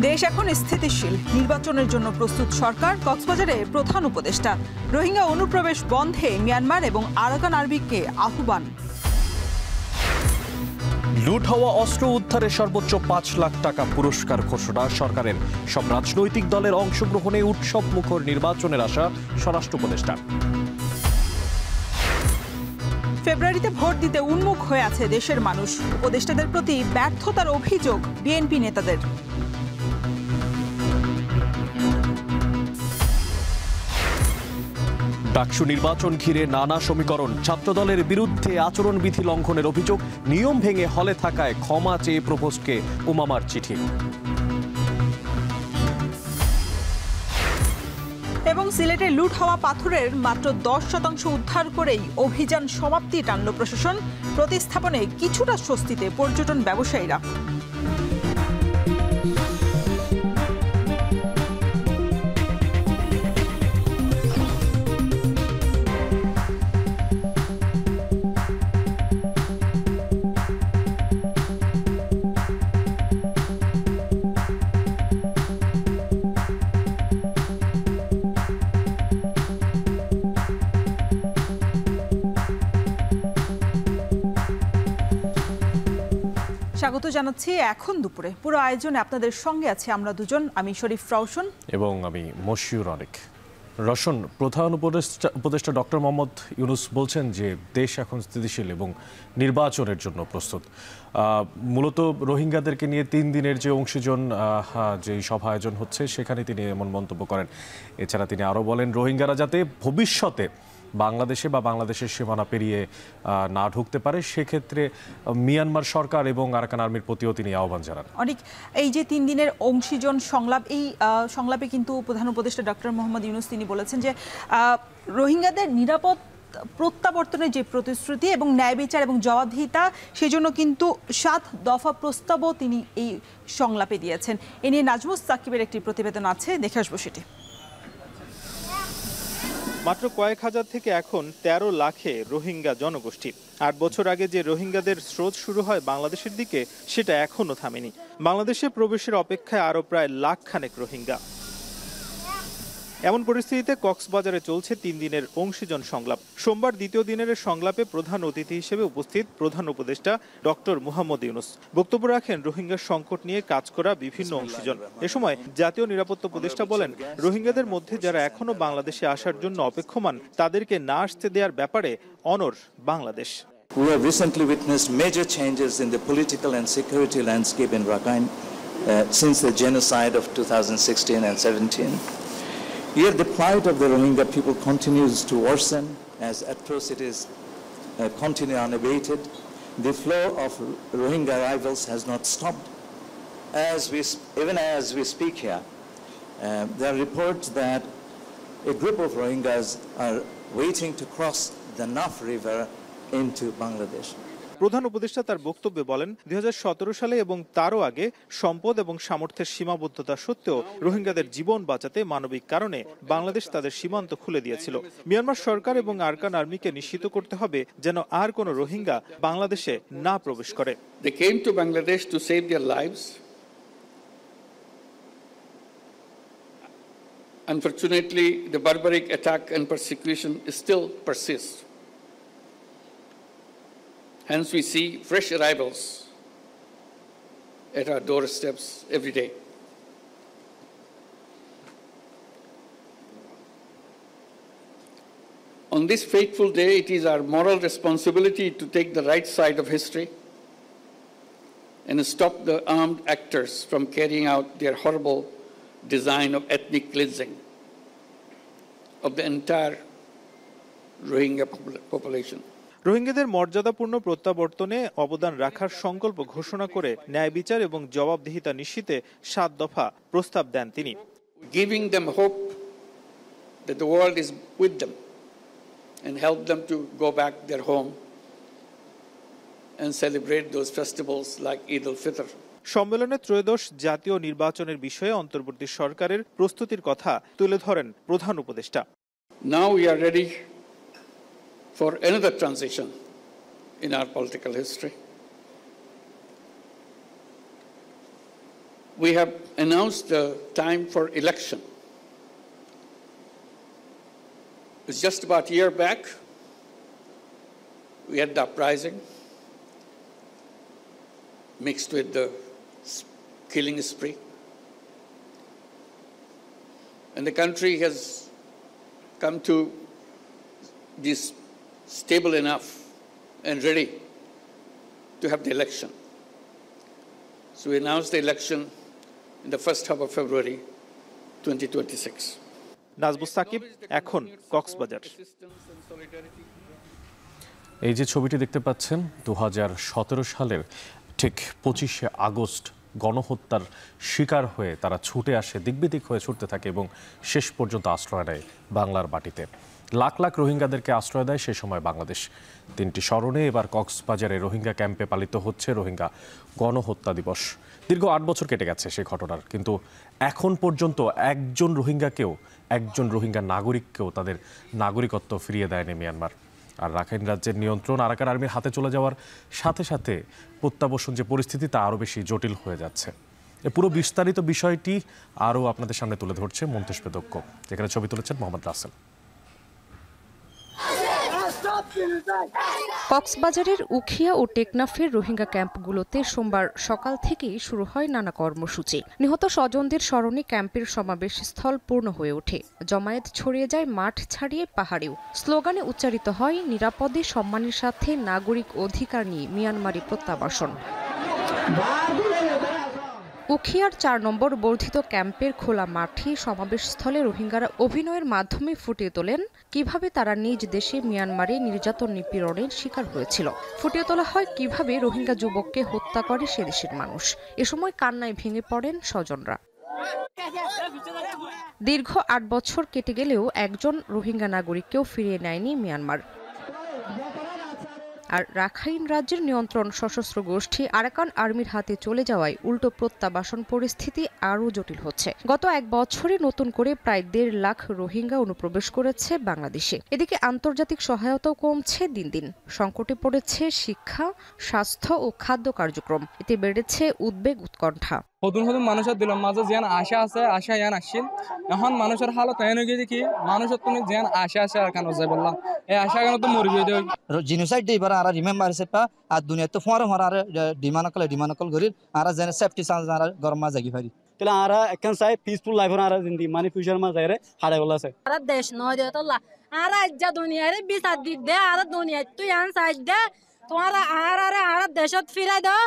দেশ এখন স্থিতিশীল, নির্বাচনের জন্য প্রস্তুত সরকার। কক্সবাজারে প্রধান উপদেষ্টা। রোহিঙ্গা অনুপ্রবেশ বন্ধে মিয়ানমার এবং আরাকান আর্মিকে আহ্বান। লুট হওয়া অস্ত্র উদ্ধারে সর্বোচ্চ ৫ লাখ টাকা পুরস্কার ঘোষণা সরকারের। সব রাজনৈতিক দলের অংশগ্রহণে উৎসব মুখর নির্বাচনের আশা স্বরাষ্ট্র উপদেষ্টা। ফেব্রুয়ারিতে ভোট দিতে উন্মুখ হয়ে আছে দেশের মানুষ। উপদেষ্টাদের প্রতি ব্যর্থতার অভিযোগ বিএনপি নেতাদের। ডাকসু নির্বাচন ঘিরে নানা সমীকরণ। ছাত্রদলের বিরুদ্ধে আচরণবিধি লঙ্ঘনের অভিযোগ। নিয়ম ভেঙে হলে থাকায় ক্ষমা চেয়ে প্রভোস্টকে উমামার চিঠি। এবং সিলেটে লুট হওয়া পাথরের মাত্র 10% উদ্ধার করেই অভিযান সমাপ্তি টানল প্রশাসন। প্রতিস্থাপনে কিছুটা স্বস্তিতে পর্যটন ব্যবসায়ীরা। স্বাগত জানাচ্ছি এখন দুপুরে। পুরো আয়োজনে আপনাদের সঙ্গে আছে আমরা দুজন, আমি শরীফ রওশন এবং আমি মশিউর অনেক। রওশন, প্রধান উপদেষ্টা ডক্টর মোহাম্মদ ইউনূস বলছেন যে দেশ এখন স্থিতিশীল এবং নির্বাচনের জন্য প্রস্তুত। মূলত রোহিঙ্গাদেরকে নিয়ে 3 দিনের যে অংশীজন যে সভা আয়োজন হচ্ছে সেখানে তিনি এমন মন্তব্য করেন। এছাড়া তিনি আরও বলেন রোহিঙ্গারা যাতে ভবিষ্যতে বাংলাদেশে বা বাংলাদেশের সীমানা পেরিয়ে না ঢুকতে পারে, সেক্ষেত্রে মিয়ানমার সরকার এবং আরাকান আর্মির প্রতিও তিনি আহ্বান জানান। অনেক এই যে 3 দিনের অংশীজন সংলাপ, এই সংলাপে কিন্তু প্রধান উপদেষ্টা ডক্টর মোহাম্মদ ইউনূস তিনি বলেছেন যে রোহিঙ্গাদের নিরাপদ প্রত্যাবর্তনের যে প্রতিশ্রুতি এবং ন্যায় বিচার এবং জবাবদিহিতা, সেজন্য কিন্তু 7 দফা প্রস্তাবও তিনি এই সংলাপে দিয়েছেন। এ নিয়ে নাজমুস সাকিবের একটি প্রতিবেদন আছে, দেখে আসবো সেটি। মাত্র কয়েক হাজার থেকে এখন 13 লাখে রোহিঙ্গা জনগোষ্ঠী। 8 বছর আগে যে রোহিঙ্গাদের স্রোত শুরু হয় বাংলাদেশের দিকে, সেটা এখনো থামেনি। বাংলাদেশে প্রবেশের অপেক্ষায় আরও প্রায় লাখখানেক রোহিঙ্গা। এমন পরিস্থিতিতে কক্সবাজারে চলছে 3 দিনের অংশীজন সংলাপ। সোমবার দ্বিতীয় দিনের সংলাপে প্রধান অতিথি হিসেবে উপস্থিত প্রধান উপদেষ্টা ডক্টর মোহাম্মদ ইউনূস বক্তব্য রাখেন রোহিঙ্গা সংকট নিয়ে কাজ করা বিভিন্ন অংশীজন। এ সময় জাতীয় নিরাপত্তা উপদেষ্টা বলেন, রোহিঙ্গাদের মধ্যে যারা এখনো বাংলাদেশে আসার জন্য অপেক্ষমান, তাদেরকে না আসতে দেওয়ার ব্যাপারে অনড় Bangladesh. We have recently witnessed major changes in the political and security landscape in Rakhine since the genocide of 2016 and 17. Yet the plight of the Rohingya people continues to worsen as atrocities continue unabated. The flow of Rohingya arrivals has not stopped. Even as we speak here, there are reports that a group of Rohingyas are waiting to cross the Naf River into Bangladesh. প্রধান উপদেষ্টা তার বক্তব্যে বলেন, 2017 সালে এবং তারও আগে সম্পদ এবং সামর্থ্যের সীমাবদ্ধতা সত্ত্বেও রোহিঙ্গাদের জীবন বাঁচাতে মানবিক কারণে বাংলাদেশ তাদের সীমান্ত খুলে দিয়েছিল। মিয়ানমার সরকার এবং আরাকান আর্মিকে নিশ্চিত করতে হবে যেন আর কোনো রোহিঙ্গা বাংলাদেশে না প্রবেশ করে। They came to Bangladesh to save their lives. Unfortunately, the barbaric attack and persecution still persists. Hence, we see fresh arrivals at our doorsteps every day. On this fateful day, it is our moral responsibility to take the right side of history and stop the armed actors from carrying out their horrible design of ethnic cleansing of the entire Rohingya population. রোহিঙ্গাদের মর্যাদাপূর্ণ প্রত্যাবর্তনে অবদান রাখার সংকল্প ঘোষণা করে ন্যায় বিচার এবং জবাবদিহিতা নিশ্চিতে 7 দফা প্রস্তাব দেন তিনি। Giving them hope that the world is with them and help them to go back their home and celebrate those festivals like Eid al-Fitr. সম্মেলনে ত্রয়োদশ জাতীয় নির্বাচনের বিষয়ে অন্তর্বর্তী সরকারের প্রস্তুতির কথা তুলে ধরেন প্রধান উপদেষ্টা। Now we are ready for another transition in our political history. we have announced the time for election. It's just about a year back, we had the uprising mixed with the killing spree. And the country has come to be stable enough and ready to have the election. So we announced the election in the first half of February 2026. নাজবুস Shakib, এখন কক্সবাজার। এই যে ছবিটি দেখতে পাচ্ছেন 2017 সালের ঠিক 25শে August গণহত্যার শিকার হয়ে তারা ছুটে আসে, দিকবিদিক হয়ে ছুটতে থাকে এবং শেষ পর্যন্ত আশ্রয় নেয় বাংলার মাটিতে। লাখ লাখ রোহিঙ্গাদেরকে আশ্রয় দেয় সে সময় বাংলাদেশ। 3টি স্মরণে এবার কক্সবাজারে রোহিঙ্গা ক্যাম্পে পালিত হচ্ছে রোহিঙ্গা গণহত্যা দিবস। দীর্ঘ 8 বছর কেটে গেছে সেই ঘটনার, কিন্তু এখন পর্যন্ত একজন রোহিঙ্গা নাগরিককেও তাদের নাগরিকত্ব ফিরিয়ে দেয়নি মিয়ানমার। আর রাখাইন রাজ্যের নিয়ন্ত্রণ আরাকান আর্মির হাতে চলে যাওয়ার সাথে সাথে প্রত্যাবর্ষণ যে পরিস্থিতি তা আরও বেশি জটিল হয়ে যাচ্ছে। এ পুরো বিস্তারিত বিষয়টি আরও আপনাদের সামনে তুলে ধরছে মন্তেশ বেদজ্ঞ, যেখানে ছবি তুলেছেন মোহাম্মদ রাসেল। কক্সবাজারের উখিয়া ও টেকনাফের রোহিঙ্গা ক্যাম্পগুলোতে সোমবার সকাল থেকেই শুরু হয় নানা কর্মসূচি। নিহত স্বজনদের স্মরণে ক্যাম্পের সমাবেশ স্থল পূর্ণ হয়ে ওঠে। জমায়েত ছড়িয়ে যায় মাঠ ছাড়িয়ে পাহাড়েও। স্লোগানে উচ্চারিত হয় নিরাপদে সম্মানের সাথে নাগরিক অধিকার নিয়ে মিয়ানমারি প্রত্যাবাসন। উখিয়ার 4 নম্বর বর্ধিত ক্যাম্পের খোলা মাঠে সমাবেশস্থলে রোহিঙ্গারা অভিনয়ের মাধ্যমে ফুটিয়ে তোলেন কিভাবে তারা নিজ দেশে মিয়ানমারে নির্যাতন নিপীড়নের শিকার হয়েছিল। ফুটিয়ে তোলা হয় কিভাবে রোহিঙ্গা যুবককে হত্যা করে সে দেশের মানুষ। এ সময় কান্নায় ভেঙে পড়েন স্বজনরা। দীর্ঘ 8 বছর কেটে গেলেও একজন রোহিঙ্গা নাগরিককেও ফিরিয়ে নেয়নি মিয়ানমার। আর রাখাইন রাজ্যের নিয়ন্ত্রণ সশস্ত্র গোষ্ঠী আরাকান আর্মির হাতে চলে যাওয়ায় উল্টো প্রত্যাবাসন পরিস্থিতি আরও জটিল হচ্ছে। গত 1 বছরে নতুন করে প্রায় 1.5 লাখ রোহিঙ্গা অনুপ্রবেশ করেছে বাংলাদেশে। এদিকে আন্তর্জাতিক সহায়তাও কমছে দিন দিন। সংকটে পড়েছে শিক্ষা, স্বাস্থ্য ও খাদ্য কার্যক্রম। এতে বেড়েছে উদ্বেগ, উৎকণ্ঠা। নতুন মানুষের দিলের মাঝে যেন আশা আছে, আশা ইয়ান আসছিল। এখন মানুষের হালত এনে গিয়ে দেখি মানুষের তো যেন আশা আছে আর কেন যাই বললাম এই আশা কেন তো মরে গিয়ে জিনোসাইড এবার আর রিমেম্বার সেটা আর দুনিয়া তো ফোয়ার আর ডিমানকল গরিব আর যেন সেফটি চান্স আর গরম মা জাগি পারি তাহলে আর একখান চাই পিসফুল লাইফ আর জিন্দি মানে ফিউচার মা যাইরে হারে বলা আছে আর দেশ নয় দে তো আর আজ্জা দুনিয়ারে বিচার দিক দে আর দুনিয়া তুই আন সাইড দে তোমার আর দেশত ফিরাই দাও।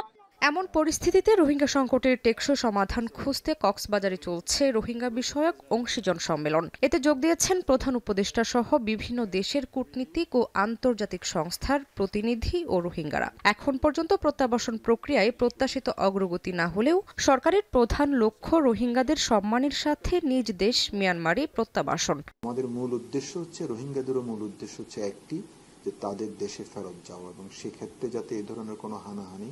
এমন পরিস্থিতিতে রোহিঙ্গা সংকটের টেকসই সমাধান খুঁজতে কক্সবাজারে চলছে রোহিঙ্গা বিষয়ক অংশীজন সম্মেলন। এতে যোগ দিয়েছেন প্রধান উপদেষ্টা সহ বিভিন্ন দেশের কূটনীতিক ও আন্তর্জাতিক সংস্থার প্রতিনিধি ও রোহিঙ্গারা। এখন পর্যন্ত প্রত্যাবাসন প্রক্রিয়ায় প্রত্যাশিত অগ্রগতি না হলেও সরকারের প্রধান লক্ষ্য রোহিঙ্গাদের সম্মানের সাথে নিজ দেশ মিয়ানমারে প্রত্যাবাসন। আমাদের মূল উদ্দেশ্য হচ্ছে রোহিঙ্গাদেরও মূল উদ্দেশ্য হচ্ছে একটি, যে তাদের দেশে ফেরত যাওয়া এবং সেক্ষেত্রে যাতে এই ধরনের কোনো হানাহানি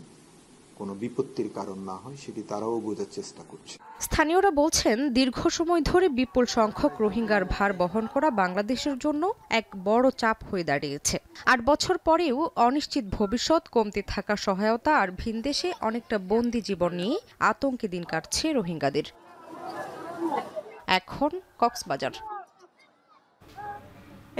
কোনো বিপত্তির কারণ না হয় সেটি তারাও বোঝার চেষ্টা করছে। স্থানীয়রা বলছেন দীর্ঘ সময় ধরে বিপুল সংখ্যক রোহিঙ্গার ভার বহন করা বাংলাদেশের জন্য এক বড় চাপ হয়ে দাঁড়িয়েছে। 8 বছর পরেও অনিশ্চিত ভবিষ্যৎ, কমতে থাকা সহায়তা আর ভিনদেশে অনেকটা বন্দি জীবন নিয়ে আতঙ্কে দিন কাটছে রোহিঙ্গাদের। এখন কক্সবাজার।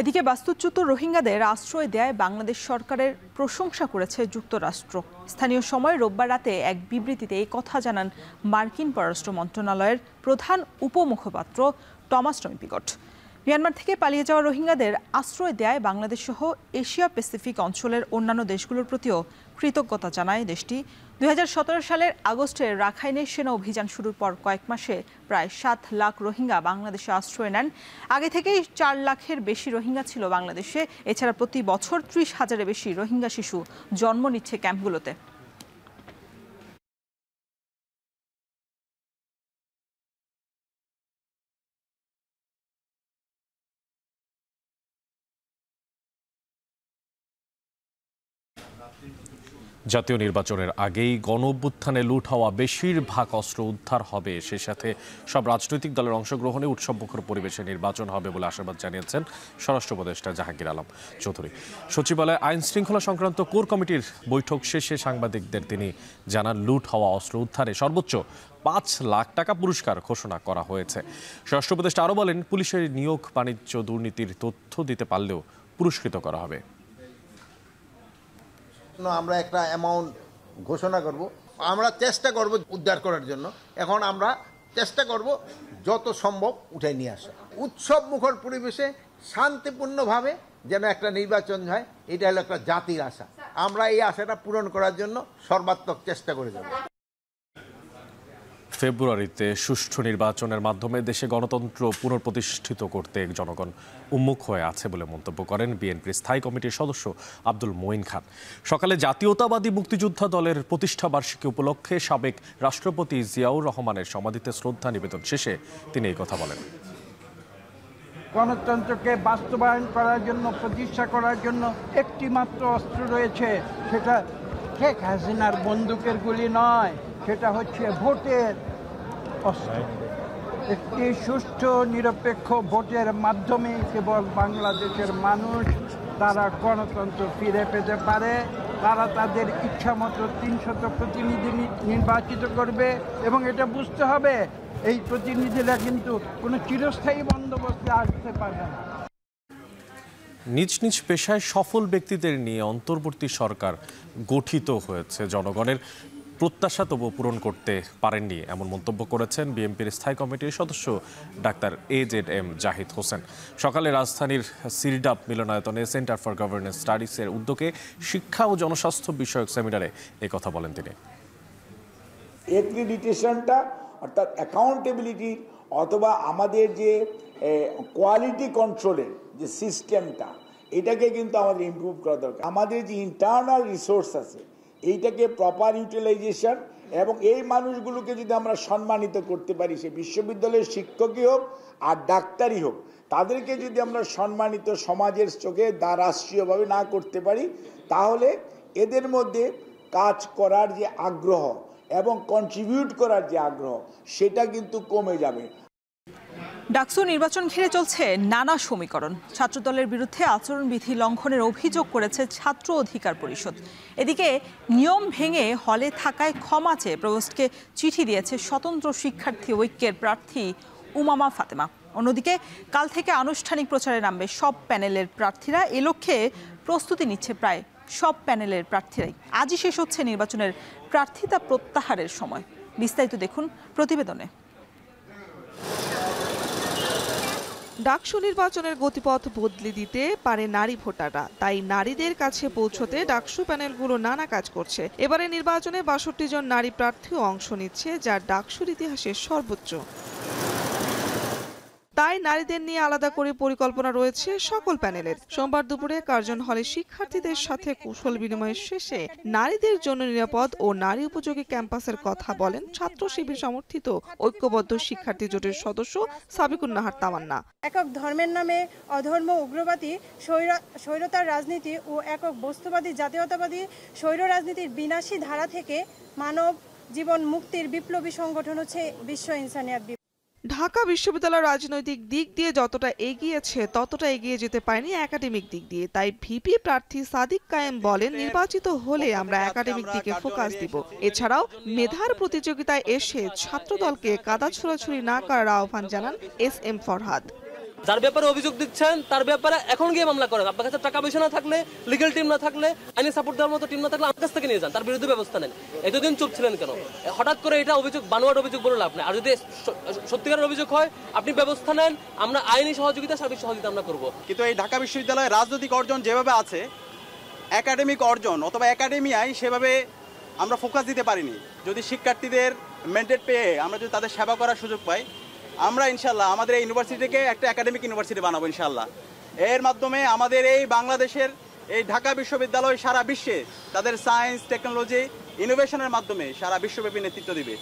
এদিকে বাস্তুচ্যুত রোহিঙ্গাদের আশ্রয় দেয় বাংলাদেশ সরকারের প্রশংসা করেছে যুক্তরাষ্ট্র। স্থানীয় সময় রোববার রাতে এক বিবৃতিতে এই কথা জানান মার্কিন পররাষ্ট্র মন্ত্রণালয়ের প্রধান উপমুখপাত্র টমাস টমি-পিকট। মিয়ানমার থেকে পালিয়ে যাওয়া রোহিঙ্গাদের আশ্রয় দেয় বাংলাদেশ সহ এশিয়া প্যাসিফিক অঞ্চলের অন্যান্য দেশগুলোর প্রতিও কৃতজ্ঞতা জানায় দেশটি। 2017 সালের আগস্টে রাখাইনে সেনা অভিযান শুরুর পর কয়েক মাসে প্রায় 7 লাখ রোহিঙ্গা বাংলাদেশে আশ্রয় নেন। আগে থেকেই 4 লাখের বেশি রোহিঙ্গা ছিল বাংলাদেশে। এছাড়া প্রতি বছর 30,000-এর বেশি রোহিঙ্গা শিশু জন্ম নিচ্ছে ক্যাম্পগুলোতে। জাতীয় নির্বাচনের আগেই গণঅভ্যুত্থানে লুট হওয়া বেশিরভাগ অস্ত্র উদ্ধার হবে, সেই সাথে সব রাজনৈতিক দলের অংশগ্রহণে উৎসবমুখর পরিবেশে নির্বাচন হবে বলে আশাবাদ জানিয়েছেন স্বরাষ্ট্র উপদেষ্টা জাহাঙ্গীর আলম চৌধুরী। সচিবালয়ে আইন শৃঙ্খলা সংক্রান্ত কোর কমিটির বৈঠক শেষে সাংবাদিকদের তিনি জানান, লুট হওয়া অস্ত্র উদ্ধারে সর্বোচ্চ 5 লাখ টাকা পুরস্কার ঘোষণা করা হয়েছে। স্বরাষ্ট্র উপদেষ্টা আরও বলেন, পুলিশের নিয়োগ বাণিজ্য দুর্নীতির তথ্য দিতে পারলেও পুরস্কৃত করা হবে। আমরা একটা অ্যামাউন্ট ঘোষণা করব, আমরা চেষ্টা করব উদ্ধার করার জন্য। এখন আমরা চেষ্টা করব যত সম্ভব উঠে নিয়ে আসা, উৎসব মুখর পরিবেশে শান্তিপূর্ণভাবে যেন একটা নির্বাচন হয়, এটা হলো একটা জাতির আশা। আমরা এই আশাটা পূরণ করার জন্য সর্বাত্মক চেষ্টা করে যাব। ফেব্রুয়ারিতে সুষ্ঠু নির্বাচনের মাধ্যমে দেশে গণতন্ত্র পুনঃপ্রতিষ্ঠিত করতে জনগণ উন্মুখ হয়ে আছে বলে মন্তব্য করেন বিএনপির স্থায়ী কমিটির সদস্য আব্দুল মঈন খান। সকালে জাতীয়তাবাদী মুক্তিযোদ্ধা দলের প্রতিষ্ঠা বার্ষিকী উপলক্ষে সাবেক রাষ্ট্রপতি জিয়াউর রহমানের সমাধিতে শ্রদ্ধা নিবেদন শেষে তিনি এই কথা বলেন। গণতন্ত্রকে বাস্তবায়ন করার জন্য, প্রতিষ্ঠা করার জন্য একটি মাত্র অস্ত্র রয়েছে, সেটা শেখ হাসিনার বন্দুকের গুলি নয়, সেটা হচ্ছে ভোটের অস্ত্র। একটি সুষ্ঠু নিরপেক্ষ ভোটের মাধ্যমে কেবল বাংলাদেশের মানুষ তারা গণতন্ত্র ফিরে পেতে পারে। তারা তাদের ইচ্ছামতো 300 প্রতিনিধি নির্বাচিত করবে, এবং এটা বুঝতে হবে এই প্রতিনিধিরা কিন্তু কোনো চিরস্থায়ী বন্দোবস্তে আসতে পারবে না। নিজ নিজ পেশায় সফল ব্যক্তিদের নিয়ে অন্তর্বর্তী সরকার গঠিত হয়েছে, জনগণের প্রত্যাশা তবু পূরণ করতে পারেননি, এমন মন্তব্য করেছেন বিএনপির স্থায়ী কমিটির সদস্য ডাক্তার AZM জাহিদ হোসেন। সকালে রাজধানীর সিরডাপ মিলনায়তনে সেন্টার ফর গভর্নেন্স স্টাডিজের উদ্যোগে শিক্ষা ও জনস্বাস্থ্য বিষয়ক সেমিনারে এই কথা বলেন তিনি। অ্যাক্রিডিটেশনটা অর্থাৎ অ্যাকাউন্টেবিলিটি অথবা আমাদের যে কোয়ালিটি কন্ট্রোলের যে সিস্টেমটা, এটাকে কিন্তু আমাদের ইমপ্রুভ করা দরকার। আমাদের যে ইন্টারনাল রিসোর্স আছে এইটাকে প্রপার ইউটিলাইজেশন, এবং এই মানুষগুলোকে যদি আমরা সম্মানিত করতে পারি, সে বিশ্ববিদ্যালয়ের শিক্ষকই হোক আর ডাক্তারই হোক, তাদেরকে যদি আমরা সম্মানিত সমাজের চোখে রাষ্ট্রীয়ভাবে না করতে পারি, তাহলে এদের মধ্যে কাজ করার যে আগ্রহ এবং কন্ট্রিবিউট করার যে আগ্রহ, সেটা কিন্তু কমে যাবে। ডাকসু নির্বাচন ঘিরে চলছে নানা সমীকরণ। ছাত্রদলের বিরুদ্ধে আচরণবিধি লঙ্ঘনের অভিযোগ করেছে ছাত্র অধিকার পরিষদ। এদিকে নিয়ম ভেঙে হলে থাকায় ক্ষমা চেয়ে প্রভোস্টকে চিঠি দিয়েছে স্বতন্ত্র শিক্ষার্থী ঐক্যের প্রার্থী উমামা ফাতেমা। অন্যদিকে কাল থেকে আনুষ্ঠানিক প্রচারে নামবে সব প্যানেলের প্রার্থীরা। এ লক্ষ্যে প্রস্তুতি নিচ্ছে প্রায় সব প্যানেলের প্রার্থীরাই। আজই শেষ হচ্ছে নির্বাচনের প্রার্থিতা প্রত্যাহারের সময়। বিস্তারিত দেখুন প্রতিবেদনে। ডাকসু নির্বাচনের গতিপথ বদলে দিতে পারে নারী ভোটাররা, তাই নারীদের কাছে পৌঁছতে ডাকসু প্যানেলগুলো নানা কাজ করছে। এবারে নির্বাচনে 62 জন নারী প্রার্থীও অংশ নিচ্ছে, যা ডাকসুর ইতিহাসের সর্বোচ্চ। তাই নারীদের নিয়ে আলাদা করে পরিকল্পনা রয়েছে সকল প্যানেলের। সোমবার দুপুরে কার্জন হলে শিক্ষার্থীদের সাথে কুশল বিনিময়ের শেষে নারীদের জন্য নিরাপদ ও নারী উপযোগী ক্যাম্পাসের কথা বলেন ছাত্র শিবির সমর্থিত ঐক্যবদ্ধ শিক্ষার্থী জোটের সদস্য সাবিকুন নাহার তামান্না। একক ধর্মের নামে অধর্ম, উগ্রবাদী, স্বৈরতার রাজনীতি ও একক বস্তুবাদী জাতীয়তাবাদী স্বৈর রাজনীতির বিনাশী ধারা থেকে মানব জীবন মুক্তির বিপ্লবী সংগঠন হচ্ছে বিশ্ব ইনসানিয়াত। ঢাকা বিশ্ববিদ্যালয় রাজনৈতিক দিক দিয়ে যতটা এগিয়েছে ততটা এগিয়ে যেতে পারেনি একাডেমিক দিক দিয়ে। তাই ভিপি প্রার্থী সাদিক কায়েম বলেন, নির্বাচিত হলে আমরা একাডেমিক দিকে ফোকাস দিব। এছাড়াও মেধার প্রতিযোগিতায় এসে ছাত্রদলকে কাদা ছোড়াছুড়ি না করার আহ্বান জানান SM ফরহাদ। যার ব্যাপারে অভিযোগ দিচ্ছেন তার ব্যাপারে এখন গিয়ে মামলা করেন। আপনার কাছে টাকা পয়সা না থাকলে, লিগ্যাল টিম না থাকলে, আইনি সাপোর্ট দেওয়ার মতো টিম না থাকলে আমার কাছ থেকে নিয়ে যান, তার বিরুদ্ধে ব্যবস্থা নেন। এতদিন চুপ ছিলেন কেন? হঠাৎ করে এটা অভিযোগ, বানোয়াট অভিযোগ বলে লাভ নেই। আর যদি সত্যিকারের অভিযোগ হয়, আপনি ব্যবস্থা নেন, আমরা আইনি সহযোগিতা, সার্বিক সহযোগিতা আমরা করব। কিন্তু এই ঢাকা বিশ্ববিদ্যালয়ের রাজনৈতিক অর্জন যেভাবে আছে, একাডেমিক অর্জন অথবা একাডেমিয়ায় সেভাবে আমরা ফোকাস দিতে পারিনি। যদি শিক্ষার্থীদের ম্যান্ডেট পেয়ে আমরা যদি তাদের সেবা করার সুযোগ পাই, আমরা ইনশাল্লাহ আমাদের এই ইউনিভার্সিটিকে একটা একাডেমিক ইউনিভার্সিটি বানাবো ইনশাল্লাহ। এর মাধ্যমে আমাদের এই বাংলাদেশের এই ঢাকা বিশ্ববিদ্যালয় সারা বিশ্বে তাদের সায়েন্স, টেকনোলজি, ইনোভেশনের মাধ্যমে সারা বিশ্বব্যাপী নেতৃত্ব দিবে।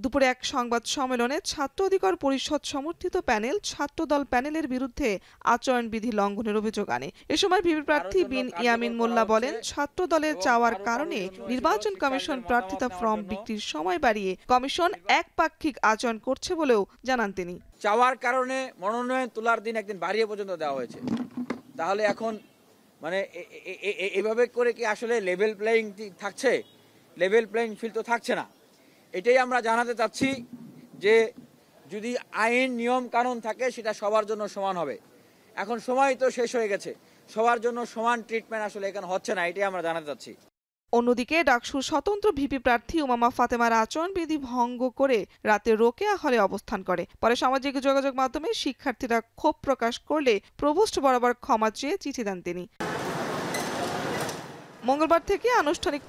দুপুরে এক সংবাদ সম্মেলনে ছাত্র অধিকার পরিষদ সমর্থিত প্যানেল ছাত্রদল প্যানেলের বিরুদ্ধে আচরণবিধি লঙ্ঘনের অভিযোগ আনে। এ সময় ভিপি প্রার্থী বিন ইয়ামিন মোল্লা বলেন, ছাত্র দলের চাওয়ার কারণে নির্বাচন কমিশন প্রার্থিতা ফর্ম বিক্রির সময় বাড়িয়ে কমিশন একপাক্ষিক আচরণ করছে বলেও জানান তিনি। চাওয়ার কারণে মনোনয়ন তোলার দিন একদিন বাড়িয়ে পর্যন্ত দেওয়া হয়েছে। তাহলে এখন মানে এভাবে করে কি আসলে লেভেল প্লেইং থাকছে? লেভেল প্লেইং ফিল্ড তো থাকছে না। এটাই আমরা জানাতে চাচ্ছি যে যদি আইন নিয়ম কানুন থাকে সেটা সবার জন্য সমান হবে। এখন সময় তো শেষ হয়ে গেছে, সবার জন্য সমান ট্রিটমেন্ট আসলে এখানে হচ্ছে না, এটাই আমরা জানাতে চাচ্ছি। অন্যদিকে ডাকসুর স্বতন্ত্র ভিপি প্রার্থী উমামা ফাতেমার আচরণবিধি ভঙ্গ করে রাতে রোকেয়া হলে অবস্থান করে। পরে সামাজিক যোগাযোগ মাধ্যমে শিক্ষার্থীরা ক্ষোভ প্রকাশ করলে প্রভোস্ট বরাবর ক্ষমা চেয়ে চিঠি দেন তিনি। মঙ্গলবার থেকে আনুষ্ঠানিক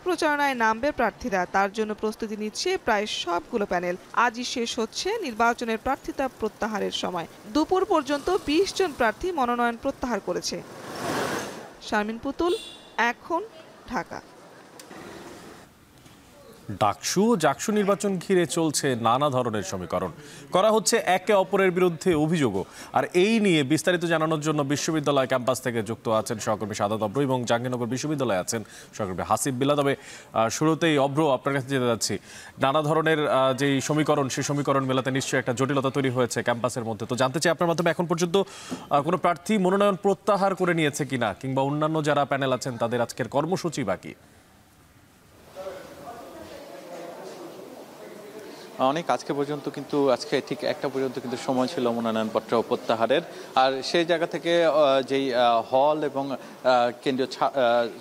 প্রচারণায় নামবে প্রার্থীরা। তার জন্য প্রস্তুতি নিচ্ছে প্রায় সবগুলো প্যানেল। আজই শেষ হচ্ছে নির্বাচনের প্রার্থিতা প্রত্যাহারের সময়। দুপুর পর্যন্ত 20 জন প্রার্থী মনোনয়ন প্রত্যাহার করেছে। শারমিন পুতুল, এখন, ঢাকা। ডাকসু ও জাকসু নির্বাচন ঘিরে চলছে নানা ধরনের সমীকরণ, করা হচ্ছে একে অপরের বিরুদ্ধে অভিযোগও। আর এই নিয়ে বিস্তারিত জানানোর জন্য বিশ্ববিদ্যালয় ক্যাম্পাস থেকে যুক্ত আছেন সহকর্মী সাদাত অব্র এবং জাহাঙ্গীরনগর বিশ্ববিদ্যালয়ে আছেন সহকর্মী হাসিব বিল্লাহ। তবে শুরুতেই অব্র, আপনার কাছে যেতে যাচ্ছি। নানা ধরনের যেই সমীকরণ, সেই সমীকরণ মেলাতে নিশ্চয়ই একটা জটিলতা তৈরি হয়েছে ক্যাম্পাসের মধ্যে। তো জানতে চাই আপনার মাধ্যমে এখন পর্যন্ত কোনো প্রার্থী মনোনয়ন প্রত্যাহার করে নিয়েছে কিনা, কিংবা অন্যান্য যারা প্যানেল আছেন তাদের আজকের কর্মসূচি বাকি? অনেক আজকে পর্যন্ত কিন্তু আজকে ঠিক একটা পর্যন্ত কিন্তু সময় ছিল মনোনয়নপত্র প্রত্যাহারের। আর সেই জায়গা থেকে যেই হল এবং কেন্দ্রীয়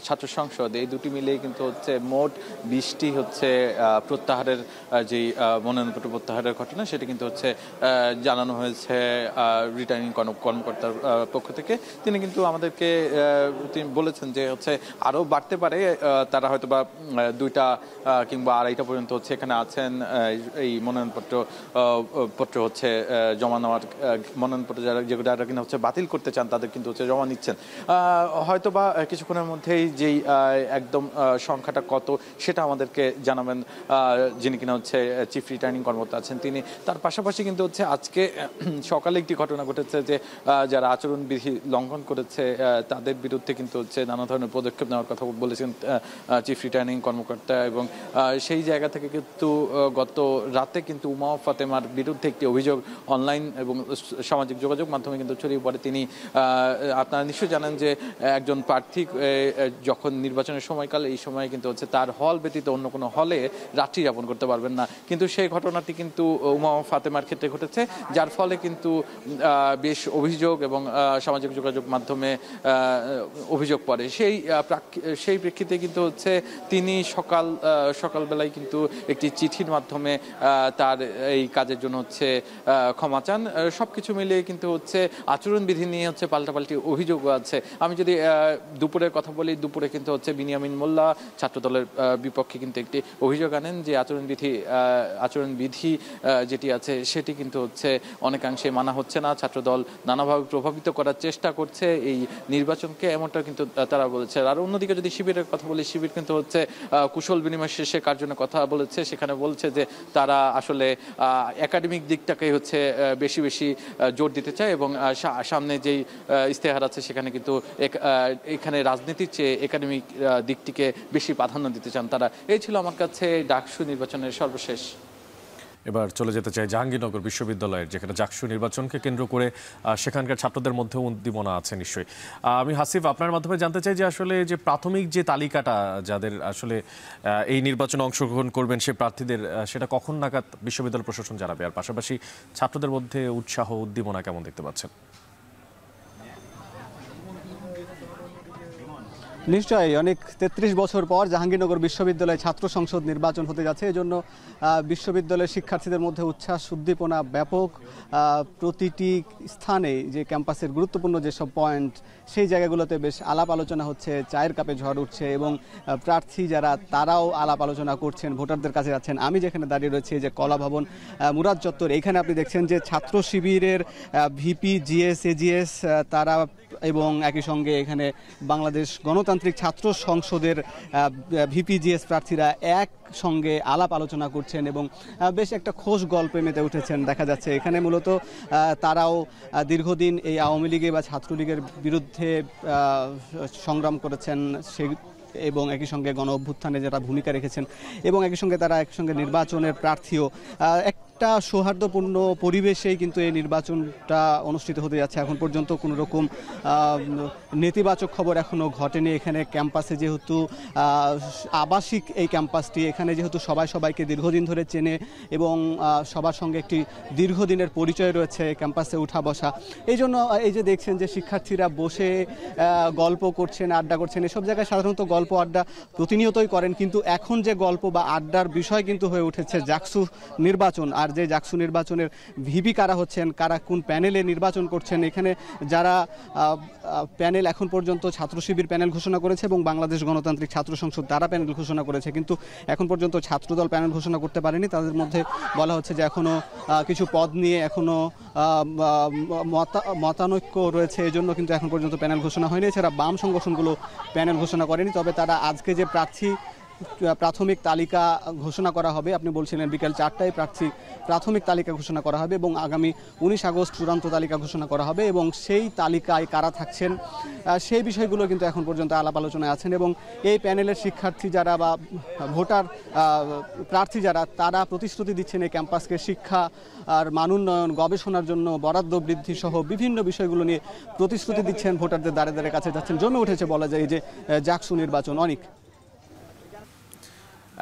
ছাত্র সংসদ এই দুটি মিলেই কিন্তু হচ্ছে মোট 20টি হচ্ছে প্রত্যাহারের যেই মনোনয়নপত্র প্রত্যাহারের ঘটনা, সেটি কিন্তু হচ্ছে জানানো হয়েছে রিটার্নিং কর্মকর্তার পক্ষ থেকে। তিনি কিন্তু আমাদেরকে তিনি বলেছেন যে হচ্ছে আরও বাড়তে পারে, তারা হয়তো বা 2টা কিংবা 2.5টা পর্যন্ত হচ্ছে এখানে আছেন। এই মনোনয়নপত্র হচ্ছে জমা নেওয়ার মনোনয়নপত্র যারা কিনা হচ্ছে বাতিল করতে চান তাদের কিন্তু হচ্ছে জমা নিচ্ছেন। হয়তো বা কিছুক্ষণের মধ্যেই যেই একদম সংখ্যাটা কত সেটা আমাদেরকে জানাবেন যিনি কিনা হচ্ছে চিফ রিটার্নিং কর্মকর্তা আছেন তিনি। তার পাশাপাশি কিন্তু হচ্ছে আজকে সকালে একটি ঘটনা ঘটেছে যে যারা আচরণবিধি লঙ্ঘন করেছে তাদের বিরুদ্ধে কিন্তু হচ্ছে নানা ধরনের পদক্ষেপ নেওয়ার কথা বলেছেন চিফ রিটার্নিং কর্মকর্তা। এবং সেই জায়গা থেকে কিন্তু গত রাতে কিন্তু উমামা ফাতেমার বিরুদ্ধে একটি অভিযোগ অনলাইন এবং সামাজিক যোগাযোগ মাধ্যমে কিন্তু ছড়িয়ে পড়ে। তিনি, আপনারা নিশ্চয়ই জানেন যে একজন প্রার্থী যখন নির্বাচনের সময়কাল, এই সময় কিন্তু হচ্ছে তার হল ব্যতীত অন্য কোনো হলে রাত্রি যাপন করতে পারবেন না। কিন্তু সেই ঘটনাটি কিন্তু উমামা ফাতেমার ক্ষেত্রে ঘটেছে, যার ফলে কিন্তু বেশ অভিযোগ এবং সামাজিক যোগাযোগ মাধ্যমে অভিযোগ পড়ে। সেই প্রেক্ষিতে কিন্তু হচ্ছে তিনি সকালবেলায় কিন্তু একটি চিঠির মাধ্যমে তার এই কাজের জন্য হচ্ছে ক্ষমা চান। সবকিছু মিলিয়ে কিন্তু হচ্ছে আচরণবিধি নিয়ে হচ্ছে পাল্টাপাল্টি অভিযোগ আছে। আমি যদি দুপুরের কথা বলি, দুপুরে কিন্তু হচ্ছে বিনিয়ামিন মোল্লা ছাত্রদলের বিপক্ষে কিন্তু একটি অভিযোগ আনেন যে আচরণবিধি যেটি আছে সেটি কিন্তু হচ্ছে অনেকাংশে মানা হচ্ছে না, ছাত্রদল নানাভাবে প্রভাবিত করার চেষ্টা করছে এই নির্বাচনকে, এমনটা কিন্তু তারা বলেছে। আর অন্যদিকে যদি শিবিরের কথা বলি, শিবির কিন্তু হচ্ছে কুশল বিনিময় শেষে কার জন্য কথা বলেছে, সেখানে বলছে যে তারা আসলে একাডেমিক দিকটাকে হচ্ছে বেশি বেশি জোর দিতে চায় এবং সামনে যেই ইস্তেহার আছে সেখানে কিন্তু এখানে রাজনীতির চেয়ে একাডেমিক দিকটিকে বেশি প্রাধান্য দিতে চান তারা। এই ছিল আমার কাছে ডাকসু নির্বাচনের সর্বশেষ। এবার চলে যেতে চাই জাহাঙ্গীরনগর বিশ্ববিদ্যালয়ের, যেখানে জাকসু নির্বাচনকে কেন্দ্র করে সেখানকার ছাত্রদের মধ্যেও উদ্দীপনা আছে নিশ্চয়ই। আমি হাসিফ, আপনার মাধ্যমে জানতে চাই যে আসলে যে প্রাথমিক যে তালিকাটা যাদের আসলে এই নির্বাচনে অংশগ্রহণ করবেন সে প্রার্থীদের, সেটা কখন নাগাদ বিশ্ববিদ্যালয় প্রশাসন জানাবে? আর পাশাপাশি ছাত্রদের মধ্যে উৎসাহ উদ্দীপনা কেমন দেখতে পাচ্ছেন? নিশ্চয়ই অনেক 33 বছর পর জাহাঙ্গীরনগর বিশ্ববিদ্যালয়ে ছাত্র সংসদ নির্বাচন হতে যাচ্ছে। এজন্য বিশ্ববিদ্যালয়ের শিক্ষার্থীদের মধ্যে উচ্ছ্বাস উদ্দীপনা ব্যাপক। প্রতিটি স্থানে যে ক্যাম্পাসের গুরুত্বপূর্ণ যেসব পয়েন্ট, সেই জায়গাগুলোতে বেশ আলাপ আলোচনা হচ্ছে, চায়ের কাপে ঝড় উঠছে এবং প্রার্থী যারা তারাও আলাপ আলোচনা করছেন, ভোটারদের কাছে যাচ্ছেন। আমি যেখানে দাঁড়িয়ে রয়েছি যে কলা ভবন মুরাদ চত্বর, এইখানে আপনি দেখছেন যে ছাত্র শিবিরের ভিপি, জিএস, এজিএস তারা এবং একই সঙ্গে এখানে বাংলাদেশ গণতান্ত্রিক ছাত্র সংসদের ভিপিজিএস প্রার্থীরা একসঙ্গে আলাপ আলোচনা করছেন এবং বেশ একটা খোশ গল্পে মেতে উঠেছেন দেখা যাচ্ছে। এখানে মূলত তারাও দীর্ঘদিন এই আওয়ামী লীগে বা ছাত্রলীগের বিরুদ্ধে সংগ্রাম করেছেন এবং একই সঙ্গে গণ অভ্যুত্থানে যারা ভূমিকা রেখেছেন এবং একই সঙ্গে তারা একসঙ্গে নির্বাচনের প্রার্থীও। একটা সৌহার্দ্যপূর্ণ পরিবেশেই কিন্তু এই নির্বাচনটা অনুষ্ঠিত হতে যাচ্ছে। এখন পর্যন্ত কোনো রকম নেতিবাচক খবর এখনও ঘটেনি। এখানে ক্যাম্পাসে যেহেতু আবাসিক এই ক্যাম্পাসটি, এখানে যেহেতু সবাইকে দীর্ঘদিন ধরে চেনে এবং সবার সঙ্গে একটি দীর্ঘদিনের পরিচয় রয়েছে ক্যাম্পাসে উঠা বসা, এই জন্য এই যে দেখছেন যে শিক্ষার্থীরা বসে গল্প করছেন, আড্ডা করছেন, এসব জায়গায় সাধারণত গল্প আড্ডা প্রতিনিয়তই করেন, কিন্তু এখন যে গল্প বা আড্ডার বিষয় কিন্তু হয়ে উঠেছে জাকসু নির্বাচন। আর যে জাকসু নির্বাচনের ভিপি কারা হচ্ছেন, কারা কোন প্যানেলে নির্বাচন করছেন, এখানে যারা প্যানেল এখন পর্যন্ত ছাত্র শিবির প্যানেল ঘোষণা করেছে এবং বাংলাদেশ গণতান্ত্রিক ছাত্র সংসদ তারা প্যানেল ঘোষণা করেছে, কিন্তু এখন পর্যন্ত ছাত্রদল প্যানেল ঘোষণা করতে পারেনি। তাদের মধ্যে বলা হচ্ছে যে এখনও কিছু পদ নিয়ে এখনও মতানৈক্য রয়েছে, এই জন্য কিন্তু এখন পর্যন্ত প্যানেল ঘোষণা হয়নি। এছাড়া বাম সংগঠনগুলো প্যানেল ঘোষণা করেনি। তবে তারা আজকে যে প্রাথমিক তালিকা ঘোষণা করা হবে, আপনি বলছিলেন বিকেল 4টায় প্রাথমিক তালিকা ঘোষণা করা হবে এবং আগামী 19 আগস্ট চূড়ান্ত তালিকা ঘোষণা করা হবে এবং সেই তালিকায় কারা থাকছেন সেই বিষয়গুলো কিন্তু এখন পর্যন্ত আলাপ আলোচনায় আছেন। এবং এই প্যানেলের শিক্ষার্থী যারা বা ভোটার প্রার্থী যারা, তারা প্রতিশ্রুতি দিচ্ছেন এই ক্যাম্পাসকে শিক্ষা আর মান উন্নয়ন, গবেষণার জন্য বরাদ্দ বৃদ্ধি সহ বিভিন্ন বিষয়গুলো নিয়ে প্রতিশ্রুতি দিচ্ছেন, ভোটারদের দ্বারে দ্বারে কাছে যাচ্ছেন। জমে উঠেছে বলা যায় যে জাকসু নির্বাচন। অনেক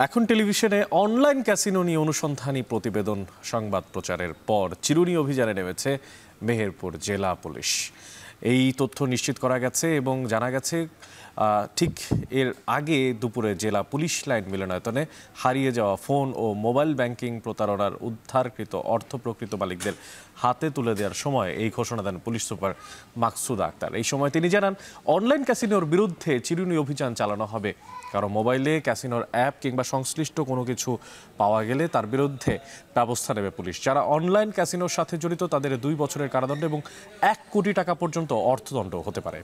এখন টেলিভিশনে অনলাইন ক্যাসিনো নিয়ে অনুসন্ধানী প্রতিবেদন সংবাদ প্রচারের পর চিরুনি অভিযানে নেমেছে মেহেরপুর জেলা পুলিশ। এই তথ্য নিশ্চিত করা গেছে এবং জানা গেছে ঠিক এর আগে দুপুরে জেলা পুলিশ লাইন মিলনায়তনে হারিয়ে যাওয়া ফোন ও মোবাইল ব্যাংকিং প্রতারণার উদ্ধারকৃত অর্থ প্রকৃত মালিকদের হাতে তুলে দেওয়ার সময় এই ঘোষণা দেন পুলিশ সুপার মাকসুদ আক্তার। এই সময় তিনি জানান, অনলাইন ক্যাসিনোর বিরুদ্ধে চিরুনি অভিযান চালানো হবে। কারো মোবাইলে ক্যাসিনোর অ্যাপ কিংবা সংশ্লিষ্ট কোনো কিছু পাওয়া গেলে তার বিরুদ্ধে ব্যবস্থা নেবে পুলিশ। যারা অনলাইন ক্যাসিনোর সাথে জড়িত তাদের 2 বছরের কারাদণ্ড এবং 1 কোটি টাকা পর্যন্ত অর্থদণ্ড হতে পারে।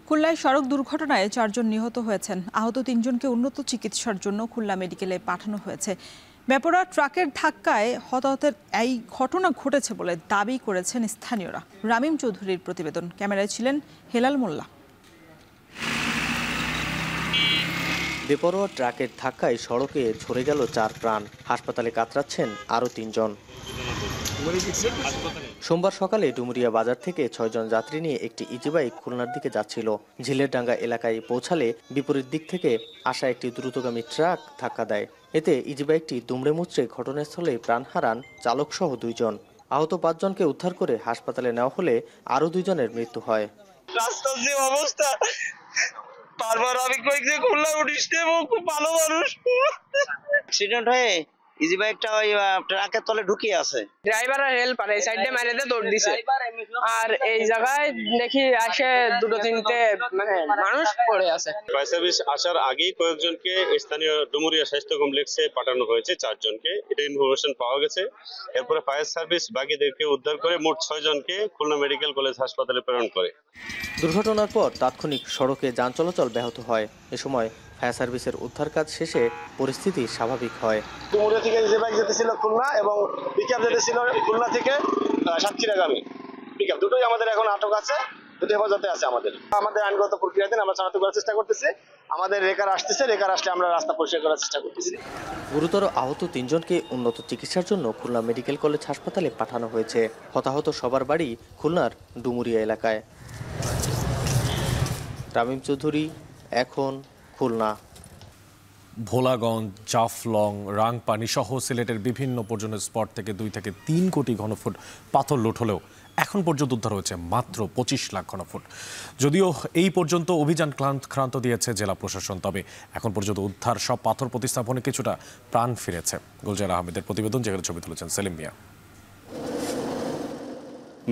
খুলনায় সড়ক দুর্ঘটনায় 4 জন নিহত হয়েছেন। আহত 3 জনকে উন্নত চিকিৎসার জন্য খুলনা মেডিকেলে পাঠানো হয়েছে। বেপরোয়া ট্রাকের ধাক্কায় হতাহতের এই ঘটনা ঘটেছে বলে দাবি করেছেন স্থানীয়রা। রামিম চৌধুরীর প্রতিবেদন, ক্যামেরায় ছিলেন হেলাল মোল্লা। বেপরোয়া ট্রাকের ধাক্কায় সড়কে ঝরে গেল 4 প্রাণ। হাসপাতালে কাতরাচ্ছেন আরও 3 জন। সোমবার সকালে ডুমুরিয়া বাজার থেকে 6 জন যাত্রী নিয়ে একটি ইজিবাইক খুলনার দিকে যাচ্ছিল। ঝিলেরডাঙ্গা এলাকায় পৌঁছালে বিপরীত দিক থেকে আসা একটি দ্রুতগামী ট্রাক ধাক্কা দেয়। এতে ইজিবাইকটি দুমড়ে মুচড়ে ঘটনাস্থলে প্রাণ হারান চালক সহ 2 জন। আহত 5 জনকে উদ্ধার করে হাসপাতালে নেওয়া হলে আরও 2 জনের মৃত্যু হয়। রাস্তার যে অবস্থা, বারবার আমি কয়েকদিন যে খুলনা উঠিস খুব ভালো মানুষ, অ্যাক্সিডেন্ট হয়ে ইজি বাইকটা ওই ট্রাকের তলে ঢুকিয়ে আছে। ড্রাইভার আর হেল্পার এই সাইডে মারিতে দৌড় দিছে, আর এই জায়গায় দেখি আসে 2-3টে মানে মানুষ পড়ে আছে। ফায়ার সার্ভিস আসার আগেই কয়েকজনকে স্থানীয় ডুমুরিয়া স্বাস্থ্য কমপ্লেক্সে পাঠানো হয়েছে, 4 জনকে। এটা ইনফরমেশন পাওয়া গেছে। এরপরে ফায়ার সার্ভিস বাকিদেরকে উদ্ধার করে মোট 6 জনকে খুলনা মেডিকেল কলেজ হাসপাতালে প্রেরণ করে। দুর্ঘটনার পর তাৎক্ষণিক সড়কে যান চলাচল ব্যাহত হয়। এ সময় ফায়ার সার্ভিসের উদ্ধার কাজ শেষে পরিস্থিতি স্বাভাবিক হয়। ডুমুরিয়া থেকে যে বাইক যেতেছিল খুলনা এবং পিকআপ যেতেছিল খুলনা থেকে সাতক্ষীরাগামী পিকআপ, দুটোই আমাদের এখন আটক আছে, দুটো হেফাজতে আছে। আমাদের আইনগত প্রক্রিয়াতে আমরা চালাতে করার চেষ্টা করতেছি। আমাদের রেকার আসতেছে, রেকার আসলে আমরা রাস্তা পরিষ্কার করার চেষ্টা করতেছি। গুরুতর আহত 3 জনকে উন্নত চিকিৎসার জন্য খুলনা মেডিকেল কলেজ হাসপাতালে পাঠানো হয়েছে। হতাহত সবার বাড়ি খুলনার ডুমুরিয়া এলাকায়। রামিম চৌধুরী, এখন খুলনা। ভোলাগঞ্জ, জাফলং, রাংপানি সহ সিলেটের বিভিন্ন পর্যটন স্পট থেকে 2 থেকে 3 কোটি ঘনফুট পাথর লুট হলেও এখন পর্যন্ত উদ্ধার হয়েছে মাত্র 25 লাখ ঘনফুট। যদিও এই পর্যন্ত অভিযান ক্লান্ত দিয়েছে জেলা প্রশাসন, তবে এখন পর্যন্ত উদ্ধার সব পাথর প্রতিস্থাপনে কিছুটা প্রাণ ফিরেছে। গুলজার আহমেদের প্রতিবেদন, যেখানে ছবি তুলেছেন সেলিম মিয়া।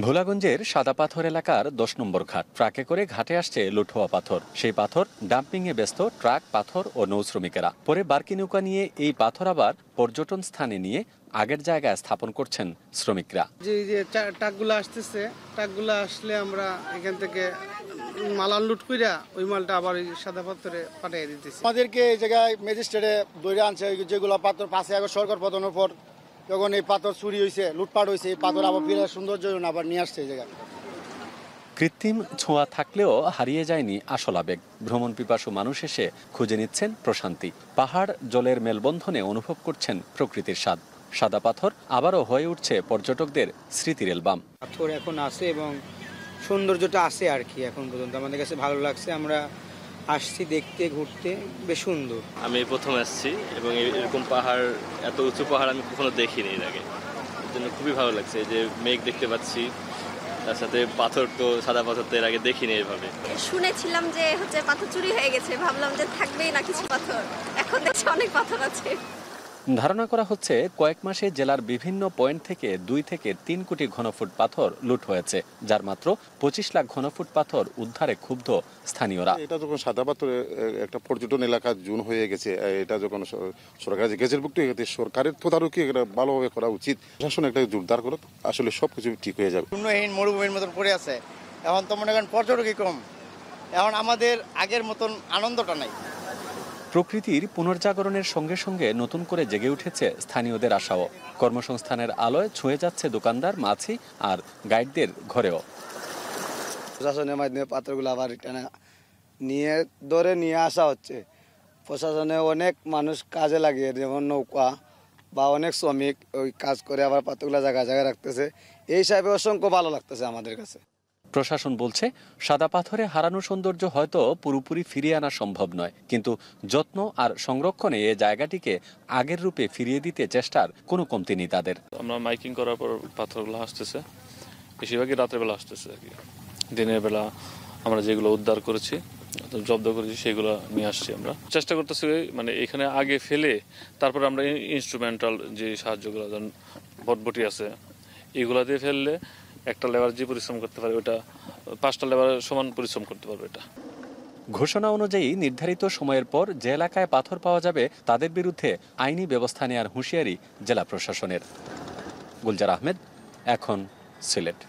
ভোলাগঞ্জের সাদা পাথর এলাকার 10 নম্বর ঘাট। ট্রাকে করে ঘাটে আসছে লুট হওয়া পাথর। সেই পাথর ডাম্পিংয়ে ব্যস্ত ট্রাক, পাথর ও নৌ শ্রমিকেরা। পরে বার্কি নৌকা নিয়ে এই পাথর আবার পর্যটন স্থানে নিয়ে আগের জায়গায় স্থাপন করছেন শ্রমিকরা। যে ট্রাকগুলো আসতেছে, ট্রাকগুলো আসলে আমরা এখান থেকে মালান লুট কইরা ওই মালটা আবার সাদা পাথরে পাঠিয়ে দিতেছি। আমাদেরকে এই জায়গায় ম্যাজিস্ট্রেটে ধরে আনছে, যেগুলো পাথর 5 আগস্ট সরকার পতনের পর যখন এই পাথর চুরি হয়েছে, লুটপাট হয়েছে, এই পাথর আবার ফিরে সৌন্দর্য আবার নিয়ে আসছে এই জায়গায়। কৃত্রিম ছোঁয়া থাকলেও হারিয়ে যায়নি আসল আবেগ। ভ্রমণ পিপাসু মানুষ এসে খুঁজে নিচ্ছেন প্রশান্তি। পাহাড় জলের মেলবন্ধনে অনুভব করছেন প্রকৃতির স্বাদ। সাদা পাথর আবারও হয়ে উঠছে পর্যটকদের স্মৃতির অ্যালবাম। পাথর এখন আছে এবং সৌন্দর্যটা আছে আর কি, এখন পর্যন্ত আমাদের কাছে ভালো লাগছে। আমরা আসছি দেখতে, ঘুরতে, বেশ সুন্দর। আমি প্রথম আসছি এবং এরকম পাহাড়, এত উঁচু পাহাড় আমি কখনো দেখিনি এর আগে, এর জন্য খুবই ভালো লাগছে। যে মেঘ দেখতে পাচ্ছি, তার সাথে পাথর, তো সাদা পাথর তো এর আগে দেখিনি এইভাবে। শুনেছিলাম যে পাথর চুরি হয়ে গেছে, ভাবলাম যে থাকবেই না কিছু পাথর, এখন দেখছি অনেক পাথর আছে। ধারণা করা হচ্ছে কয়েক মাসে জেলার বিভিন্ন পয়েন্ট থেকে 2 থেকে 3 কোটি ঘনফুট পাথর লুট হয়েছে, যার মাত্র 25 লাখ ঘনফুট পাথর উদ্ধারে ক্ষুব্ধ স্থানীয়রা। এটা যখন সাদা পাথরের একটা পর্যটন এলাকা জোন হয়ে গেছে, এটা যখন সরকারের যে গেজেটভুক্ত হয়ে গেছে, সরকারের তদারকি এটা ভালোভাবে করা উচিত। প্রশাসন একটা জোরদার করে আসলে সবকিছু ঠিক হয়ে যাবে। শূন্যহীন মরুভূমির মতন পড়ে আছে, এখন তো মনে করেন পর্যটকই কম, এখন আমাদের আগের মতন আনন্দটা নাই। প্রকৃতির পুনর্জাগরণের সঙ্গে সঙ্গে নতুন করে জেগে উঠেছে স্থানীয়দের আশাও। কর্মসংস্থানের আলোয় ছুঁয়ে যাচ্ছে দোকানদার, মাছি আর গাইডদের ঘরেও। প্রশাসনের মাধ্যমে পাত্রগুলো আবার নিয়ে আসা হচ্ছে। প্রশাসনে অনেক মানুষ কাজে লাগিয়ে, যেমন নৌকা বা অনেক শ্রমিক ওই কাজ করে আবার পাত্রগুলো জায়গায় জায়গায় রাখতেছে। এই হিসাবে অসংখ্য ভালো লাগতেছে আমাদের কাছে। প্রশাসন বলছে সাদা পাথরে হারানো সৌন্দর্য হয়তো পুরোপুরি ফিরিয়ে আনা সম্ভব নয়, কিন্তু যত্ন আর সংরক্ষণে এই জায়গাটিকে আগের রূপে ফিরিয়ে দিতে চেষ্টার কোনো কমতি নেই তাদের। আমরা মাইকিং করার পর পাথরগুলো আসতেছে, বেশিরভাগই রাতের বেলা আসতেছে আর কি। দিনের বেলা আমরা যেগুলো উদ্ধার করেছি, জব্দ করেছি, সেগুলো নিয়ে আসছি। আমরা চেষ্টা করতেছি মানে এখানে আগে ফেলে তারপরে আমরা ইনস্ট্রুমেন্টাল যে সাহায্যগুলো, যেমন বটবটি আছে, এগুলা দিয়ে ফেললে একটা লেবার যে পরিশ্রম করতে পারে, ওটা 5টা লেবার সমান পরিশ্রম করতে পারবে। এটা ঘোষণা অনুযায়ী নির্ধারিত সময়ের পর যে এলাকায় পাথর পাওয়া যাবে তাদের বিরুদ্ধে আইনি ব্যবস্থা নেওয়ার হুঁশিয়ারি জেলা প্রশাসনের। গুলজার আহমেদ, এখন সিলেট।